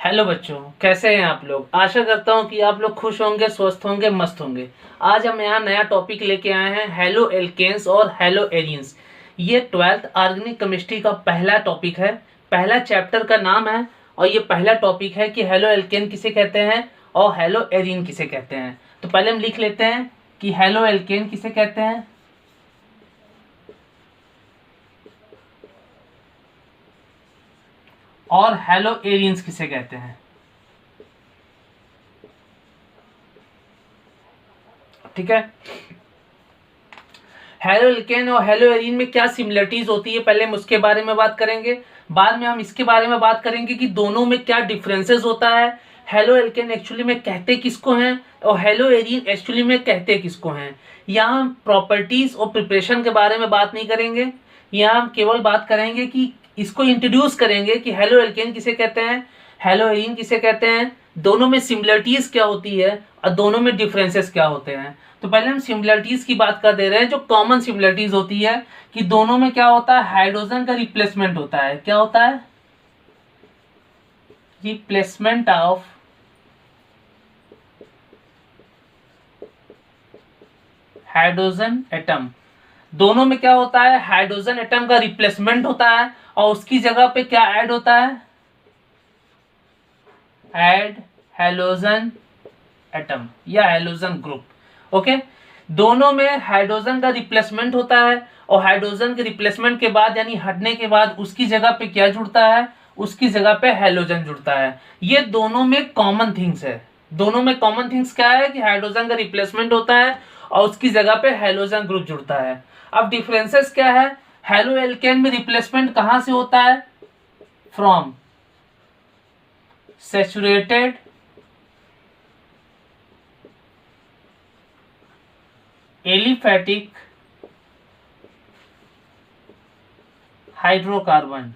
Hello बच्चों, कैसे हैं आप लोग। आशा करता हूं कि आप लोग खुश होंगे, स्वस्थ होंगे, मस्त होंगे। आज हम यहाँ नया टॉपिक लेके आए हैं, हेलो एल्केन्स और हेलो एरियंस। ये 12th ऑर्गेनिक केमिस्ट्री का पहला टॉपिक है, पहला चैप्टर का नाम है। और ये पहला टॉपिक है कि हेलो एल्केन किसे कहते हैं और हेलो एरियन किसे कहते हैं। तो पहले हम लिख लेते हैं कि हेलो एल्केन किसे कहते हैं और हेलो एरियंस किसे कहते हैं। ठीक है। हेलो एल्केन और हेलो एरिन में क्या सिमिलरिटीज होती है, पहले हम उसके बारे में बात करेंगे। बाद में हम इसके बारे में बात करेंगे कि दोनों में क्या डिफरेंसेस होता है। हेलो एल्केन एक्चुअली में कहते किसको हैं और हेलो एरिन एक्चुअली में कहते किसको हैं। यहाँ हम प्रॉपर्टीज और प्रिपरेशन के बारे में बात नहीं करेंगे। यहाँ हम केवल बात करेंगे कि इसको इंट्रोड्यूस करेंगे कि हेलो एल्केन किसे कहते हैं, हेलो एरिन किसे कहते हैं, दोनों में सिमिलरिटीज क्या होती है और दोनों में डिफरेंसेस क्या होते हैं। तो पहले हम सिमिलरिटीज की बात कर दे रहे हैं। जो कॉमन सिमिलरिटीज होती है कि दोनों में क्या होता है, हाइड्रोजन का रिप्लेसमेंट होता है। क्या होता है, रिप्लेसमेंट ऑफ हाइड्रोजन एटम। दोनों में क्या होता है, हाइड्रोजन एटम का रिप्लेसमेंट होता है और उसकी जगह पे क्या ऐड होता है, ऐड हैलोजन एटम या हैलोजन ग्रुप। ओके, दोनों में हाइड्रोजन का रिप्लेसमेंट होता है और हाइड्रोजन के रिप्लेसमेंट के बाद यानी हटने के बाद उसकी जगह पे क्या जुड़ता है, उसकी जगह पे हैलोजन जुड़ता है। ये दोनों में कॉमन थिंग्स है। दोनों में कॉमन थिंग्स क्या है कि हाइड्रोजन का रिप्लेसमेंट होता है और उसकी जगह पे हैलोजन ग्रुप जुड़ता है। अब डिफरेंसेस क्या है, हेलो एल्केन में रिप्लेसमेंट कहां से होता है, from saturated aliphatic hydrocarbon.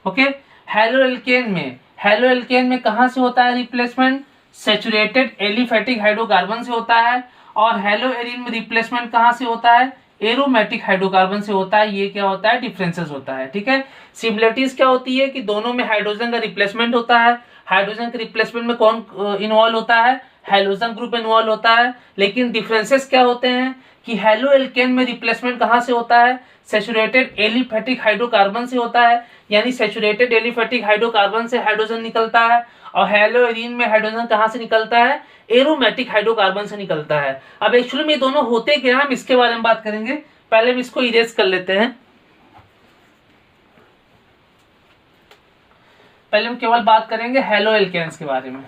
Okay, halo alkane में कहां से होता है रिप्लेसमेंट, सैचुरेटेड एलिफैटिक हाइड्रोकार्बन से होता है। और हेलो एरिन में रिप्लेसमेंट कहां से होता है, एरोमेटिक हाइड्रोकार्बन से होता है। ये क्या होता है, डिफरेंसेस होता है। ठीक है, सिमिलरिटीज क्या होती है कि दोनों में हाइड्रोजन का रिप्लेसमेंट होता है। हाइड्रोजन के रिप्लेसमेंट में कौन इन्वॉल्व होता है, हैलोजन ग्रुप इन्वॉल्व होता है। लेकिन डिफरेंसेस क्या होते हैं कि हेलो एल्केन में रिप्लेसमेंट कहां से होता है, सैचुरेटेड एलिफैटिक हाइड्रोकार्बन से होता है। यानी सैचुरेटेड एलिफैटिक हाइड्रोकार्बन से हाइड्रोजन निकलता है। और हेलो एरिन में हाइड्रोजन कहां से निकलता है, एरोमेटिक हाइड्रोकार्बन से निकलता है। अब एक्चुअली में ये दोनों होते क्या, हम इसके बारे में बात करेंगे। पहले हम इसको इरेज कर लेते हैं। पहले हम केवल बात करेंगे हेलो एल्केन्स के बारे में।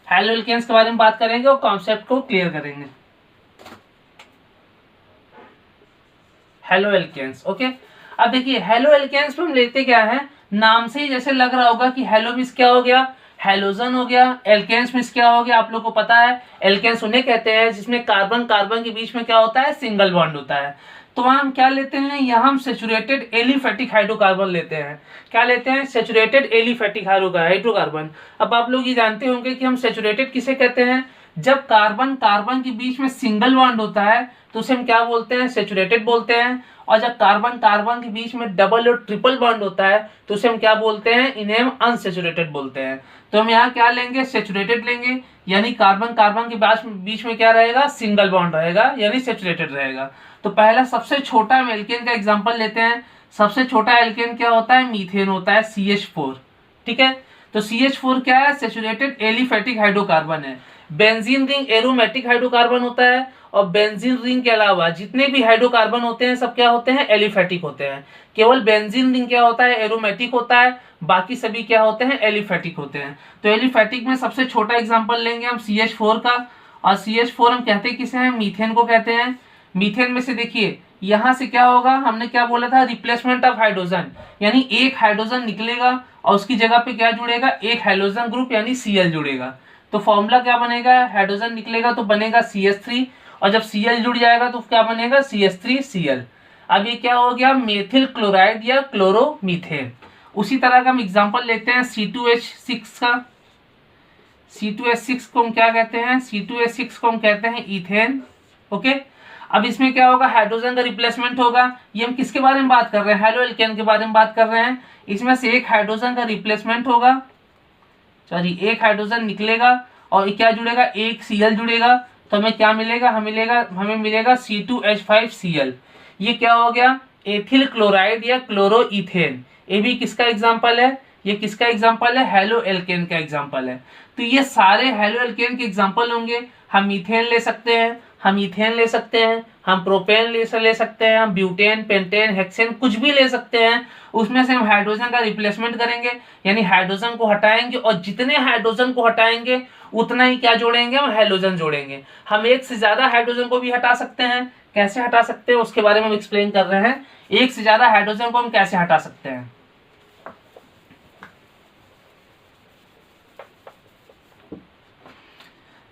हेलो एल्केन्स के बारे में बात करेंगे और कॉन्सेप्ट को क्लियर करेंगे। Haloalkanes, okay. अब देखिए हेलो एल्केन्स में हम लेते क्या है, नाम से ही जैसे लग रहा होगा कि हेलो मीन्स क्या हो गया, हैलोजन हो गया। एल्केन्स मीन्स क्या हो गया, आप लोग को पता है एल्केन्स उन्हें कहते हैं जिसमें कार्बन कार्बन के बीच में क्या होता है, सिंगल बॉन्ड होता है। तो वहां हम क्या लेते हैं, यहाँ हम सैचुरेटेड एलिफैटिक हाइड्रोकार्बन लेते हैं। क्या लेते हैं, सैचुरेटेड एलिफैटिक हाइड्रोकार्बन। अब आप लोग ये जानते होंगे कि हम सैचुरेटेड किसे कहते हैं, जब कार्बन कार्बन के बीच में सिंगल बॉन्ड होता है तो उसे हम क्या बोलते हैं, सैचुरेटेड बोलते हैं। और जब कार्बन कार्बन के बीच में डबल और ट्रिपल बॉन्ड होता है तो उसे हम क्या बोलते हैं, इन्हें हम अनसैचुरेटेड बोलते हैं। तो हम यहाँ क्या लेंगे, सैचुरेटेड लेंगे। यानी कार्बन कार्बन के बीच में क्या रहेगा, सिंगल बॉन्ड रहेगा, यानी सैचुरेटेड रहेगा। तो पहला सबसे छोटा हम एल्केन का एग्जांपल लेते हैं। सबसे छोटा एल्केन क्या होता है, मीथेन होता है, CH4। ठीक है, तो CH4 क्या है, सैचुरेटेड एलिफैटिक हाइड्रोकार्बन है। बेंजीन रिंग एरोमेटिक हाइड्रोकार्बन होता है और बेंजीन रिंग के अलावा जितने भी हाइड्रोकार्बन होते हैं सब क्या होते हैं, एलिफैटिक होते हैं। केवल बेंजीन रिंग क्या होता है, एरोमेटिक होता है, बाकी सभी क्या होते हैं, एलिफैटिक होते हैं। तो एलिफैटिक में सबसे छोटा एग्जांपल लेंगे हम CH4 का। और CH4 हम कहते किसे हैं, मीथेन को कहते हैं। मीथेन में से देखिए यहां से क्या होगा, हमने क्या बोला था, रिप्लेसमेंट ऑफ हाइड्रोजन। यानी एक हाइड्रोजन निकलेगा और उसकी जगह पे क्या जुड़ेगा, एक हाइड्रोजन ग्रुप यानी Cl जुड़ेगा। तो फॉर्मूला क्या बनेगा, हाइड्रोजन निकलेगा तो बनेगा CH3 और जब Cl जुड़ जाएगा तो क्या बनेगा, CH3Cl। अब ये क्या हो गया, मेथिल क्लोराइड या क्लोरोमीथेन। उसी तरह का हम एग्जांपल लेते हैं C2H6 का। C2H6 को हम क्या कहते हैं, C2H6 को हम कहते हैं इथेन। ओके, अब इसमें क्या होगा, हाइड्रोजन का रिप्लेसमेंट होगा। ये हम किसके बारे में बात कर रहे हैं, हेलो एल्केन के बारे में बात कर रहे हैं। इसमें से एक हाइड्रोजन का रिप्लेसमेंट होगा, सॉरी एक हाइड्रोजन निकलेगा और क्या जुड़ेगा, एक Cl जुड़ेगा। तो हमें क्या मिलेगा, हमें मिलेगा C2H5Cl। ये क्या हो गया, एथिल क्लोराइड या क्लोरोइथेन। ये भी किसका एग्जांपल है, ये किसका एग्जांपल है, हेलो एल्केन का एग्जांपल है। तो ये सारे हेलो एल्केन के एग्जांपल होंगे। हम मीथेन ले सकते हैं, हम इथेन ले सकते हैं, हम प्रोपेन ले सकते हैं, हम ब्यूटेन, पेंटेन, हेक्सेन कुछ भी ले सकते हैं। उसमें से हम हाइड्रोजन का रिप्लेसमेंट करेंगे, यानी हाइड्रोजन को हटाएंगे और जितने हाइड्रोजन को हटाएंगे उतना ही क्या जोड़ेंगे, हम हैलोजन जोड़ेंगे। हम एक से ज्यादा हाइड्रोजन को भी हटा सकते हैं। कैसे हटा सकते हैं उसके बारे में हम एक्सप्लेन कर रहे हैं। एक से ज्यादा हाइड्रोजन को हम कैसे हटा सकते हैं।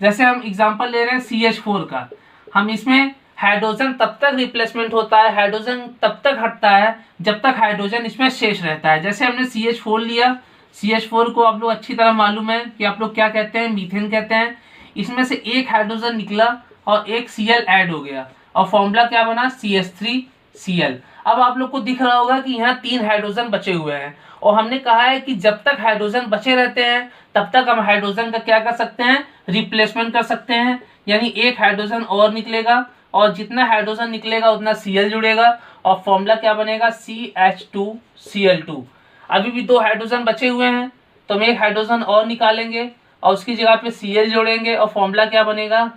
जैसे हम एग्जांपल ले रहे हैं CH4 का, हम इसमें हाइड्रोजन तब तक रिप्लेसमेंट होता है, हाइड्रोजन तब तक हटता है जब तक हाइड्रोजन इसमें शेष रहता है। जैसे हमने CH4 लिया, CH4 को आप लोग अच्छी तरह मालूम है कि आप लोग क्या कहते हैं, मीथेन कहते हैं। इसमें से एक हाइड्रोजन निकला और एक Cl ऐड हो गया और फॉर्मूला क्या बना, CH3Cl। अब आप लोग को दिख रहा होगा कि यहाँ 3 हाइड्रोजन बचे हुए हैं और हमने कहा है कि जब तक हाइड्रोजन बचे रहते हैं तब तक हम हाइड्रोजन का क्या कर सकते हैं, रिप्लेसमेंट कर सकते हैं। यानी एक हाइड्रोजन और निकलेगा और जितना हाइड्रोजन निकलेगा उतना Cl जुड़ेगा और फॉर्मूला क्या बनेगा, CH2Cl2। अभी भी 2 हाइड्रोजन बचे हुए हैं तो हम एक हाइड्रोजन और निकालेंगे और उसकी जगह पे Cl जोड़ेंगे और फॉर्मूला क्या बनेगा,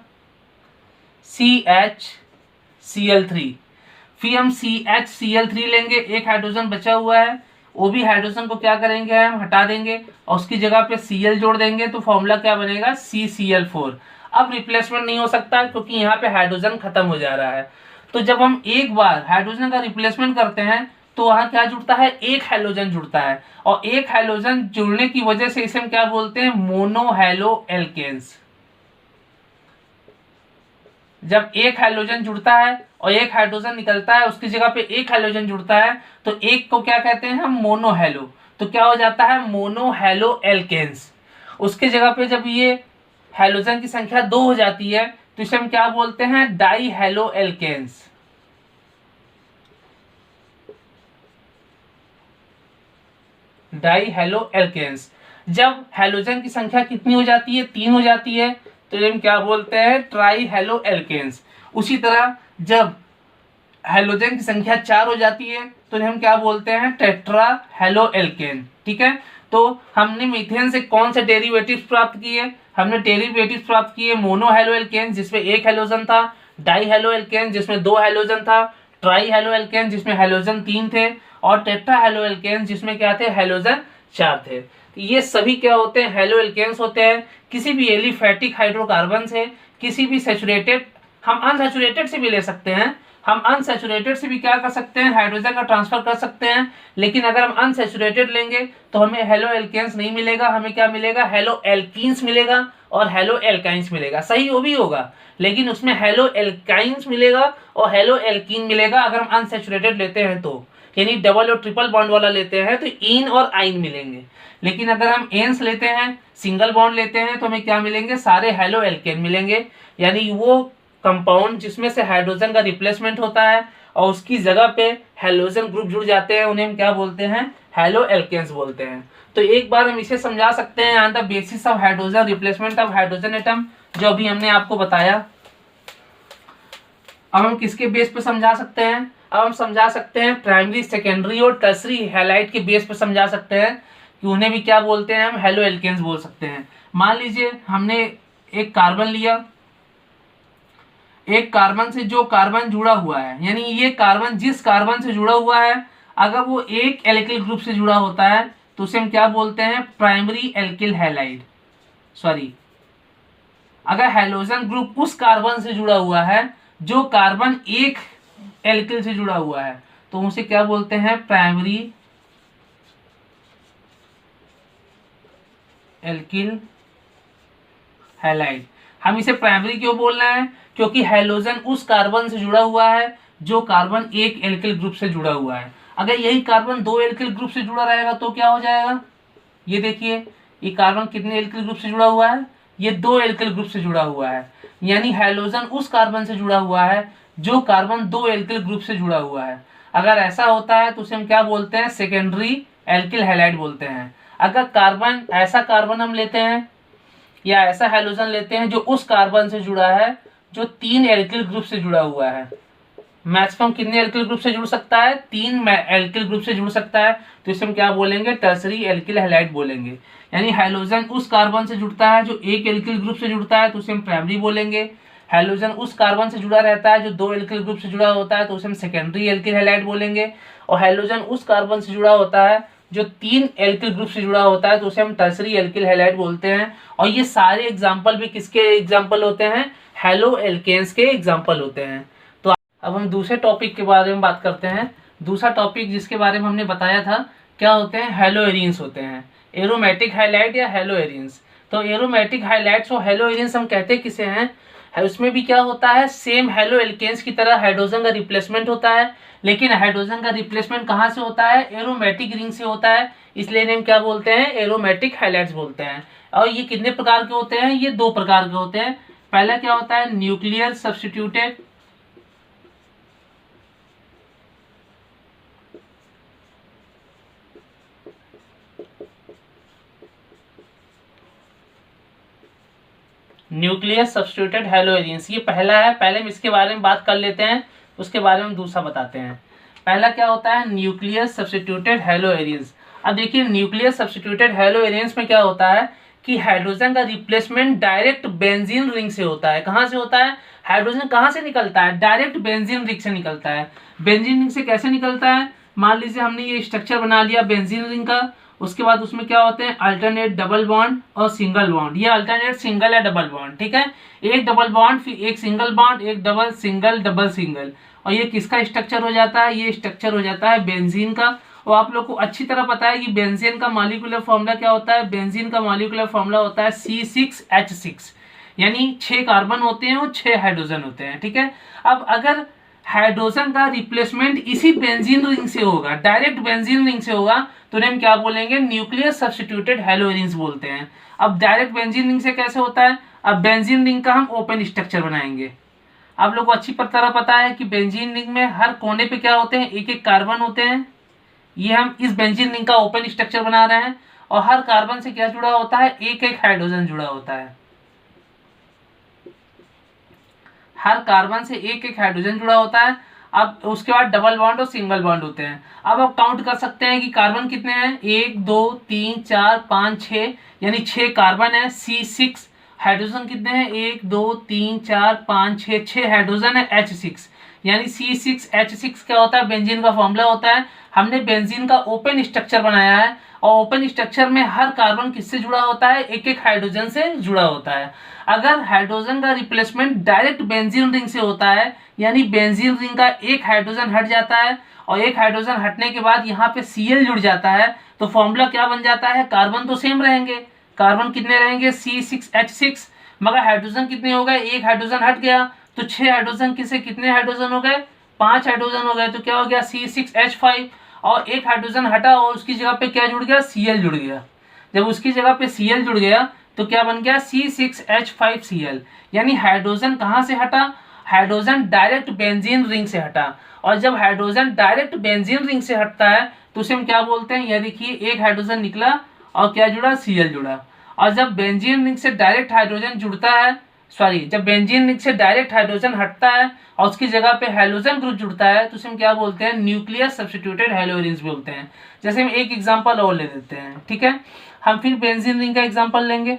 CHCl3। फिर हम CHCl3 लेंगे, एक हाइड्रोजन बचा हुआ है, वो भी हाइड्रोजन को क्या करेंगे, हम हटा देंगे और उसकी जगह पे Cl जोड़ देंगे तो फॉर्मूला क्या बनेगा, CCl4। अब रिप्लेसमेंट नहीं हो सकता क्योंकि यहाँ पे हाइड्रोजन खत्म हो जा रहा है। तो जब हम एक बार हाइड्रोजन का रिप्लेसमेंट करते हैं तो वहां क्या जुड़ता है, एक हाइड्रोजन जुड़ता है और एक हाइड्रोजन जुड़ने की वजह से इसे हम क्या बोलते हैं, मोनोहैलो एल्केन्स। जब एक हाइड्रोजन जुड़ता है और एक हाइड्रोजन निकलता है, उसकी जगह पे एक हाइड्रोजन जुड़ता है तो एक को क्या कहते हैं हम, मोनोहैलो। तो क्या हो जाता है, मोनोहैलो एल्केन्स। उसके जगह पे जब ये हाइड्रोजन की संख्या 2 हो जाती है तो इसे हम क्या बोलते हैं, डाईहैलो एल्केन्स। डाईहैलो एल्केन्स। जब हाइड्रोजन की संख्या कितनी हो जाती है, 3 हो जाती है तो हम क्या बोलते हैं, ट्राईहैलो एल्केन्स। उसी तरह जब हाइड्रोजन की संख्या 4 हो जाती है तो हम क्या बोलते हैं, टेट्राहैलो एल्केन। ठीक है, तो हमने मीथेन से कौन से डेरिवेटिव्स प्राप्त किए, हमने डेरिवेटिव्स प्राप्त किए मोनोहैलो एल्केन जिसमें एक हाइड्रोजन था, डाईहैलो एल्केन जिसमें 2 हाइड्रोजन था, ट्राईहैलो एल्केन जिसमें हाइड्रोजन 3 थे और टेट्राहैलो एल्केन जिसमें क्या थे, हाइड्रोजन 4 थे। ये सभी क्या होते हैं, हैलो एल्केन्स होते हैं। किसी भी एलिफैटिक हाइड्रोकार्बन से, किसी भी सैचुरेटेड, हम अनसैचुरेटेड से भी ले सकते हैं, हम अनसैचुरेटेड से भी क्या कर सकते हैं, हाइड्रोजन का ट्रांसफर कर सकते हैं। लेकिन अगर हम अनसैचुरेटेड लेंगे तो हमें हेलो एल्केन्स नहीं मिलेगा, हमें क्या मिलेगा, हेलो एल्कीन्स मिलेगा और हेलो एल्काइंस मिलेगा। सही वो भी होगा लेकिन उसमें हेलो एल्काइंस मिलेगा और हेलो एल्कीन मिलेगा अगर हम अनसैचुरेटेड लेते हैं तो, यानी डबल और ट्रिपल बॉन्ड वाला लेते हैं तो इन और आइन मिलेंगे। लेकिन अगर हम एन्स लेते हैं, सिंगल बॉन्ड लेते हैं तो हमें क्या मिलेंगे, सारे हेलो एल्केन मिलेंगे। यानी वो कंपाउंड जिसमें से हाइड्रोजन का रिप्लेसमेंट होता है और उसकी जगह पे हाइड्रोजन ग्रुप जुड़ जाते हैं उन्हें हम क्या बोलते हैं, हेलो एल्केन्स बोलते हैं। तो एक बार हम इसे समझा सकते हैं यहाँ the basis of hydrogen replacement of hydrogen atom, जो अभी हमने आपको बताया। अब हम किसके बेस पे समझा सकते हैं, अब हम समझा सकते हैं प्राइमरी, सेकेंडरी और टर्सरी हैलाइड के बेस पे समझा सकते हैं कि उन्हें भी क्या बोलते हैं, हम हेलो एल्केन्स बोल सकते हैं। मान लीजिए हमने एक कार्बन लिया, एक कार्बन से जो कार्बन जुड़ा हुआ है, यानी ये कार्बन जिस कार्बन से जुड़ा हुआ है अगर वो एक एल्किल ग्रुप से जुड़ा होता है तो उसे हम क्या बोलते हैं, प्राइमरी एल्किल हैलाइड। सॉरी, अगर हाइड्रोजन ग्रुप उस कार्बन से जुड़ा हुआ है जो कार्बन एक एल्किल से जुड़ा हुआ है तो उसे क्या बोलते हैं, प्राइमरी एल्किल हैलाइड। हम इसे प्राइमरी क्यों बोल रहे हैं, क्योंकि हाइड्रोजन उस कार्बन से जुड़ा हुआ है जो कार्बन एक एल्किल ग्रुप से जुड़ा हुआ है। अगर यही कार्बन 2 एल्किल ग्रुप से जुड़ा रहेगा तो क्या हो जाएगा, ये देखिए ये कार्बन कितने एल्किल ग्रुप से जुड़ा हुआ है, ये 2 एल्किल ग्रुप से जुड़ा हुआ है। यानी हाइड्रोजन उस कार्बन से जुड़ा हुआ है जो कार्बन दो एल्किल ग्रुप से जुड़ा हुआ है। अगर ऐसा होता है तो उसे हम क्या बोलते हैं, सेकेंडरी एल्किल हैलाइड बोलते हैं। अगर कार्बन ऐसा कार्बन हम लेते हैं या ऐसा हाइड्रोजन लेते हैं जो उस कार्बन से जुड़ा है जो तीन एल्किल ग्रुप से जुड़ा हुआ है, मैक्सिमम कितने एल्किल ग्रुप से जुड़ सकता है, तीन एल्किल ग्रुप से जुड़ सकता है, तो इसे हम क्या बोलेंगे, टर्सरी एल्किल हैलाइड बोलेंगे। यानी हाइड्रोजन उस कार्बन से जुड़ता है जो एक एल्किल ग्रुप से जुड़ता है तो उसे हम प्राइमरी बोलेंगे। हाइड्रोजन उस कार्बन से जुड़ा रहता है जो दो एल्किल ग्रुप से जुड़ा होता है तो उसे हम सेकेंडरी एल्किल हैलाइड बोलेंगे। और हाइड्रोजन उस कार्बन से जुड़ा होता है जो तीन एल्किल ग्रुप से जुड़ा होता है तो उसे हम टर्सरी एल्किल हैलाइड बोलते हैं। और ये सारे एग्जाम्पल भी किसके एग्जाम्पल होते हैं, हैलो एल्केन्स के एग्जाम्पल होते हैं। तो अब हम दूसरे टॉपिक के बारे में बात करते हैं। दूसरा टॉपिक जिसके बारे में हमने बताया था क्या होते हैं, हैलो एरिन्स होते हैं, एरोमेटिक हाइलाइट या हैलो एरिन्स। तो एरोमेटिक हाइलाइट्स और हैलो एरिन्स हम कहते किसे हैं, उसमें भी क्या होता है, सेम हैलो एल्केन्स की तरह हाइड्रोजन का रिप्लेसमेंट होता है, लेकिन हाइड्रोजन का रिप्लेसमेंट कहाँ से होता है, एरोमेटिक रिंग से होता है, इसलिए इन्हें क्या बोलते हैं, एरोमेटिक हाइलाइट्स बोलते हैं। और ये कितने प्रकार के होते हैं, ये दो प्रकार के होते हैं। पहला क्या होता है, nuclear substituted, nuclear substituted hello arenes, ये पहला है। पहले हम इसके बारे में बात कर लेते हैं, उसके बारे में दूसरा बताते हैं। पहला क्या होता है, न्यूक्लियर सब्स्टिट्यूटेड हैलो एरिन्स। अब देखिए न्यूक्लियर सब्स्टिट्यूटेड हैलो एरिन्स में क्या होता है कि हाइड्रोजन का रिप्लेसमेंट डायरेक्ट बेंजीन रिंग से होता है। कहाँ से होता है, हाइड्रोजन कहाँ से निकलता है, डायरेक्ट बेंजीन रिंग से निकलता है। बेंजीन रिंग से कैसे निकलता है, मान लीजिए हमने ये स्ट्रक्चर बना लिया बेंजीन रिंग का, उसके बाद उसमें क्या होते हैं, अल्टरनेट डबल बॉन्ड और सिंगल बॉन्ड। ये अल्टरनेट सिंगल या डबल बॉन्ड, ठीक है, एक डबल बॉन्ड फिर एक सिंगल बॉन्ड, एक डबल सिंगल डबल सिंगल, और ये किसका स्ट्रक्चर हो जाता है, ये स्ट्रक्चर हो जाता है बेंजीन का। और आप लोग को अच्छी तरह पता है कि बेंजीन का मॉलिक्यूलर फॉर्मूला क्या होता है, बेंजीन का मॉलिक्यूलर फॉर्मूला होता है C6H6, यानी 6 कार्बन होते हैं और 6 हाइड्रोजन होते हैं, ठीक है। अब अगर हाइड्रोजन का रिप्लेसमेंट इसी बेंजीन रिंग से होगा, डायरेक्ट बेंजीन रिंग से होगा, तो हम क्या बोलेंगे, न्यूक्लियर सब्स्टिट्यूटेड हैलो एरिन्स बोलते हैं। अब डायरेक्ट बेंजीन रिंग से कैसे होता है, अब बेंजीन रिंग का हम ओपन स्ट्रक्चर बनाएंगे। आप लोग को अच्छी तरह पता है कि बेंजीन रिंग में हर कोने पे क्या होते हैं, एक एक कार्बन होते हैं। ये हम इस बेंजीन रिंग का ओपन स्ट्रक्चर बना रहे हैं, और हर कार्बन से क्या जुड़ा होता है, एक एक हाइड्रोजन जुड़ा होता है। हर कार्बन से एक एक हाइड्रोजन जुड़ा होता है। अब उसके बाद डबल बॉन्ड और सिंगल बॉन्ड होते हैं। अब आप काउंट कर सकते हैं कि कार्बन कितने हैं, 1 2 3 4 5 6, यानी 6 कार्बन है। C6 हाइड्रोजन कितने हैं, 1 2 3 4 5 6, 6 हाइड्रोजन है H6, यानी C6H6 क्या होता है, बेंजीन का फॉर्मूला होता है। हमने बेंजीन का ओपन स्ट्रक्चर बनाया है, और ओपन स्ट्रक्चर में हर कार्बन किससे जुड़ा होता है, एक एक हाइड्रोजन से जुड़ा होता है। अगर हाइड्रोजन का रिप्लेसमेंट डायरेक्ट बेंजीन रिंग से होता है, यानी बेंजीन रिंग का एक हाइड्रोजन हट जाता है, और एक हाइड्रोजन हटने के बाद यहाँ पे Cl जुड़ जाता है, तो फॉर्मूला क्या बन जाता है, कार्बन तो सेम रहेंगे, कार्बन कितने रहेंगे, C6H6, मगर हाइड्रोजन कितने हो गए, एक हाइड्रोजन हट गया, तो 6 हाइड्रोजन किसे कितने हाइड्रोजन हो गए, 5 हाइड्रोजन हो गए, तो क्या हो गया C6H5, और एक हाइड्रोजन हटा और उसकी जगह पे क्या जुड़ गया, Cl जुड़ गया। जब उसकी जगह पे Cl जुड़ गया तो क्या बन गया, C6H5Cl, यानी हाइड्रोजन कहाँ से हटा, हाइड्रोजन डायरेक्ट बेंजीन रिंग से हटा। और जब हाइड्रोजन डायरेक्ट बेंजीन रिंग से हटता है तो उसे हम क्या बोलते हैं, यह देखिए एक हाइड्रोजन निकला और क्या जुड़ा, Cl जुड़ा। और जब बेंजीन रिंग से डायरेक्ट हाइड्रोजन जुड़ता है, जब बेंजीन रिंग से डायरेक्ट हाइड्रोजन हटता है और उसकी जगह पे हाइड्रोजन ग्रुप जुड़ता है, तो उसे हम क्या बोलते हैं, न्यूक्लियर सब्स्टिट्यूटेड हैलो एरिन्स बोलते हैं। जैसे हम एक एग्जांपल और ले लेते हैं, ठीक है, हम फिर बेंजीन रिंग का एग्जांपल लेंगे,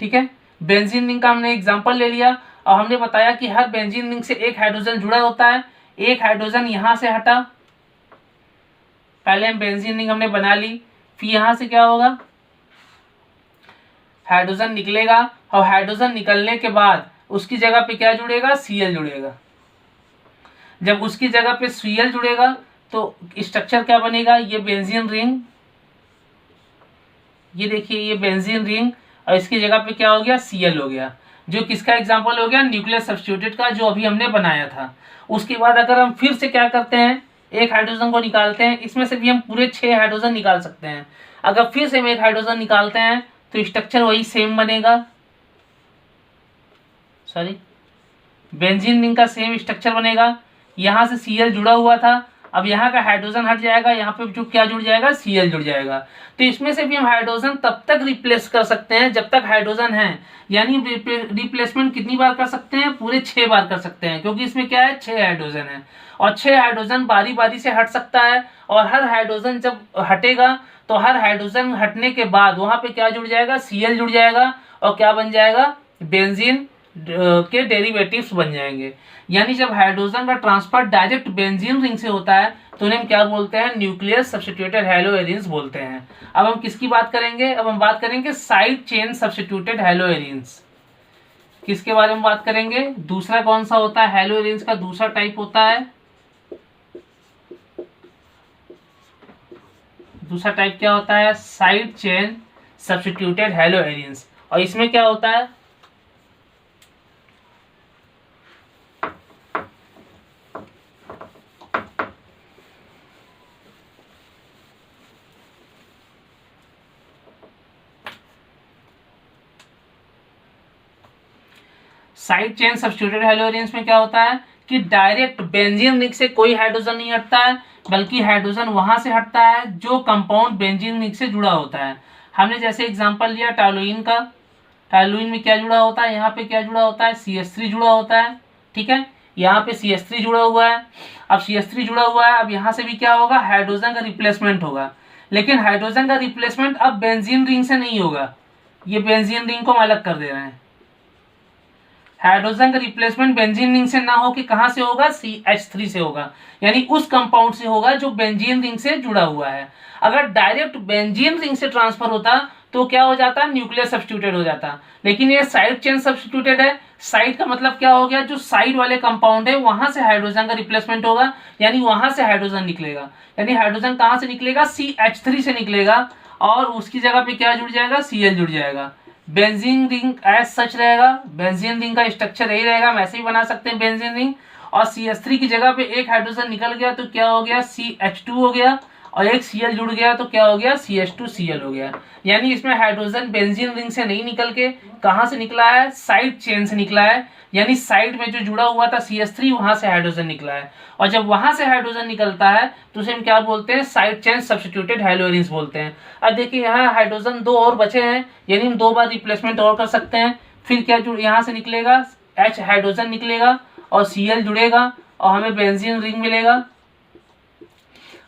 ठीक है। बेंजीन रिंग का हमने एग्जांपल ले लिया, और हमने बताया कि हर बेंजीन रिंग से एक हाइड्रोजन जुड़ा होता है, एक हाइड्रोजन यहां से हटा, पहले हम बेंजीन रिंग हमने बना ली, फिर यहां से क्या होगा, हाइड्रोजन निकलेगा, और हाइड्रोजन निकलने के बाद उसकी जगह पे क्या जुड़ेगा, Cl जुड़ेगा। जब उसकी जगह पे Cl जुड़ेगा तो स्ट्रक्चर क्या बनेगा, ये बेंजीन रिंग, ये देखिए ये बेंजीन रिंग, और इसकी जगह पे क्या हो गया, Cl हो गया, जो किसका एग्जांपल हो गया, न्यूक्लियर सब्स्टिट्यूटेड का, जो अभी हमने बनाया था। उसके बाद अगर हम फिर से क्या करते हैं, एक हाइड्रोजन को निकालते हैं, इसमें से भी हम पूरे 6 हाइड्रोजन निकाल सकते हैं। अगर फिर से हम एक हाइड्रोजन निकालते हैं तो स्ट्रक्चर वही सेम बनेगा, सॉरी, बेंजीन रिंग का सेम स्ट्रक्चर बनेगा। यहाँ से Cl जुड़ा हुआ था, अब यहाँ का हाइड्रोजन हट जाएगा, यहाँ पे जो क्या जुड़ जाएगा, Cl जुड़ जाएगा। तो इसमें से भी हम हाइड्रोजन तब तक रिप्लेस कर सकते हैं जब तक हाइड्रोजन है, यानी रिप्लेसमेंट कितनी बार कर सकते हैं, पूरे 6 बार कर सकते हैं, क्योंकि इसमें क्या है, 6 हाइड्रोजन है और 6 हाइड्रोजन बारी बारी से हट सकता है। और हर हाइड्रोजन जब हटेगा तो हर हाइड्रोजन हटने के बाद वहां पे क्या जुड़ जाएगा, Cl जुड़ जाएगा और क्या बन जाएगा, बेंजीन के डेरिवेटिव्स बन जाएंगे। यानी जब हाइड्रोजन का ट्रांसफर डायरेक्ट बेंजीन रिंग से होता है तो उन्हें हम क्या बोलते हैं, न्यूक्लियर सब्स्टिट्यूटेड हैलोएरिन्स बोलते हैं। अब हम किसकी बात करेंगे, अब हम बात करेंगे साइड चेन सब्स्टिट्यूटेड हैलोएरिन्स। किसके बारे में बात करेंगे, दूसरा कौन सा होता है, हैलोएरिन्स का दूसरा टाइप होता है, दूसरा टाइप क्या होता है, साइड चेन सब्स्टिट्यूटेड हैलोएरिन्स। और इसमें क्या होता है, साइड चेन सब्स्टिट्यूटेड हैलोएरिन्स में क्या होता है कि डायरेक्ट बेंजीन रिंग से कोई हाइड्रोजन नहीं हटता है, बल्कि हाइड्रोजन वहां से हटता है जो कंपाउंड बेंजीन रिंग से जुड़ा होता है। हमने जैसे एग्जांपल लिया टॉलुइन का, टॉलुइन में क्या जुड़ा होता है, यहाँ पे क्या जुड़ा होता है, CH3 जुड़ा होता है, ठीक है, यहाँ पे CH3 जुड़ा हुआ है। अब CH3 जुड़ा हुआ है, अब यहाँ से भी क्या होगा, हाइड्रोजन का रिप्लेसमेंट होगा, लेकिन हाइड्रोजन का रिप्लेसमेंट अब बेंजीन रिंग से नहीं होगा, ये बेंजीन रिंग को हम अलग कर दे रहे हैं। हाइड्रोजन का रिप्लेसमेंट बेंजीन रिंग से ना हो कि कहां से होगा, CH3 से होगा, यानी उस कंपाउंड से होगा जो बेंजीन रिंग से जुड़ा हुआ है। अगर डायरेक्ट बेंजीन रिंग से ट्रांसफर होता तो क्या हो जाता, न्यूक्लियर सब्स्टिट्यूटेड हो जाता, लेकिन ये साइड चेन सब्स्टिट्यूटेड है। साइड का मतलब क्या हो गया, जो साइड वाले कंपाउंड है वहां से हाइड्रोजन का रिप्लेसमेंट होगा, यानी वहां से हाइड्रोजन निकलेगा, यानी हाइड्रोजन कहां से निकलेगा, CH3 से निकलेगा और उसकी जगह पे क्या जुड़ जाएगा, Cl जुड़ जाएगा। बेंजीन रिंग एज सच रहेगा, बेंजीन रिंग का स्ट्रक्चर यही रहेगा, हम ऐसे ही बना सकते हैं बेंजीन रिंग। और CH3 की जगह पे एक हाइड्रोजन निकल गया तो क्या हो गया, CH2 हो गया, और एक Cl जुड़ गया तो क्या हो गया, CH2Cl हो गया। यानी इसमें हाइड्रोजन बेंजीन रिंग से नहीं निकल के कहां से निकला है, साइड चेन से निकला है, यानी साइड में जो जुड़ा हुआ था CH3 वहां से हाइड्रोजन निकला है। और जब वहां से हाइड्रोजन निकलता है तो उसे हम क्या बोलते हैं, साइड चेन सब्स्टिट्यूटेड हैलोएरिन्स बोलते हैं। अब देखिए यहाँ हाइड्रोजन 2 और बचे हैं, यानी हम 2 बार रिप्लेसमेंट और कर सकते हैं। फिर क्या यहाँ से निकलेगा, H हाइड्रोजन निकलेगा और Cl जुड़ेगा और हमें बेंजीन रिंग मिलेगा।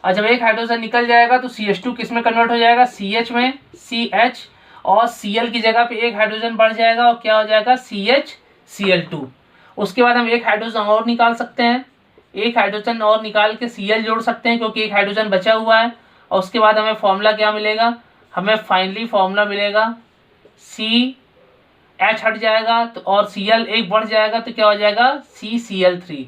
और जब एक हाइड्रोजन निकल जाएगा तो CH2 किस में कन्वर्ट हो जाएगा, CH में, CH, और Cl की जगह पे एक हाइड्रोजन बढ़ जाएगा और क्या हो जाएगा, CH, Cl2। उसके बाद हम एक हाइड्रोजन और निकाल सकते हैं, एक हाइड्रोजन और निकाल के Cl जोड़ सकते हैं क्योंकि एक हाइड्रोजन बचा हुआ है। और उसके बाद हमें फॉर्मूला क्या मिलेगा, हमें फाइनली फॉर्मूला मिलेगा CH हट जाएगा तो और Cl एक बढ़ जाएगा तो क्या हो जाएगा, CCl3।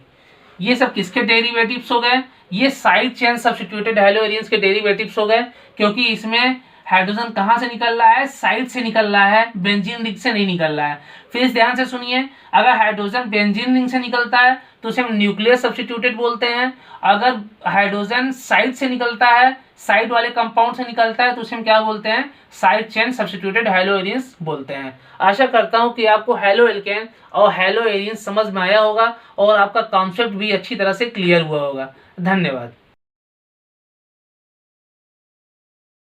ये सब किसके डेरिवेटिव्स हो गए, ये साइड चेन सब्स्टिट्यूटेड हैलोएरिन्स के डेरिवेटिव्स हो गए, क्योंकि इसमें हाइड्रोजन कहां से निकल रहा है, साइड से निकल रहा है, बेंजीन रिंग से नहीं निकल रहा है। फिर इस ध्यान से सुनिए, अगर हाइड्रोजन बेंजीन रिंग से निकलता है तो उसे हम न्यूक्लियर सब्स्टिट्यूटेड बोलते हैं। अगर हाइड्रोजन साइड से निकलता है, साइड वाले कंपाउंड से निकलता है तो उसे हम क्या बोलते हैं, साइड चेन सब्स्टिट्यूटेड हैलोएरिन्स बोलते हैं। आशा करता हूं कि आपको हैलो एल्केन और हैलोएरिन्स समझ में आया होगा और आपका कॉन्सेप्ट भी अच्छी तरह से क्लियर हुआ होगा। धन्यवाद।